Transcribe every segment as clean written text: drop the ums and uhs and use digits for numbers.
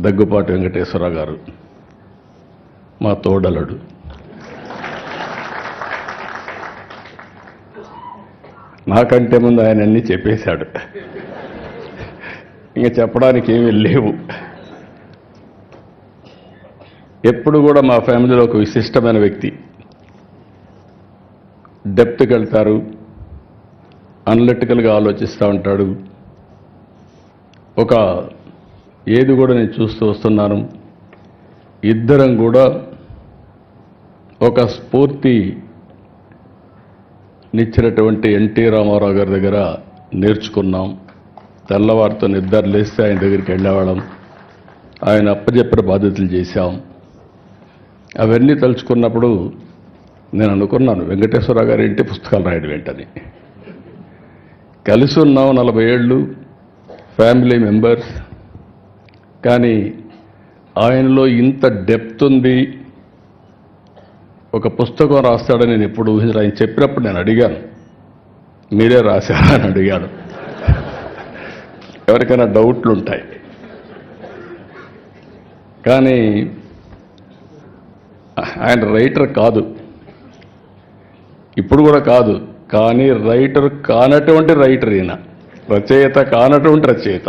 దగ్గుపాటి వెంకటేశ్వరరావు గారు మా తోడలుడు. నాకంటే ముందు ఆయన అన్నీ చెప్పేశాడు, ఇంకా చెప్పడానికి ఏమీ లేవు. ఎప్పుడు కూడా మా ఫ్యామిలీలో ఒక విశిష్టమైన వ్యక్తి. డెప్త్కి వెళ్తారు, అనలిటికల్గా ఆలోచిస్తూ ఉంటాడు. ఒక ఏది కూడా నేను చూస్తూ వస్తున్నాను, ఇద్దరం కూడా ఒక స్ఫూర్తి నిచ్చినటువంటి ఎన్టీ రామారావు గారి దగ్గర నేర్చుకున్నాం. తెల్లవారితో నిద్ర లేస్తే ఆయన దగ్గరికి వెళ్ళేవాళ్ళం, ఆయన అప్పచెప్పిన బాధ్యతలు చేశాం. అవన్నీ తలుచుకున్నప్పుడు నేను అనుకున్నాను, వెంకటేశ్వరరావు గారి ఇంటి పుస్తకాలు రాయడం ఏంటని. కలిసి ఉన్నాం 40 ఏళ్ళు, ఫ్యామిలీ మెంబర్స్. కానీ ఆయనలో ఇంత డెప్త్ ఉంది, ఒక పుస్తకం రాస్తాడని నేను ఎప్పుడు ఊహించాను. ఆయన చెప్పినప్పుడు నేను అడిగాను, మీరే రాశారా అని అడిగాను. ఎవరికైనా డౌట్లు ఉంటాయి, కానీ ఆయన రైటర్ కాదు, ఇప్పుడు కూడా కాదు. కానీ రైటర్ కానటువంటి రైటర్ ఈయన, రచయిత కానటువంటి రచయిత.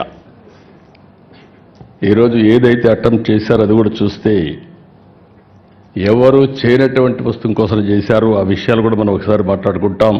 ఈరోజు ఏదైతే అటెంప్ట్ చేశారో అది కూడా చూస్తే ఎవరు చేయనటువంటి పుస్తకం కోసం చేశారు. ఆ విషయాలు కూడా మనం ఒకసారి మాట్లాడుకుంటాం.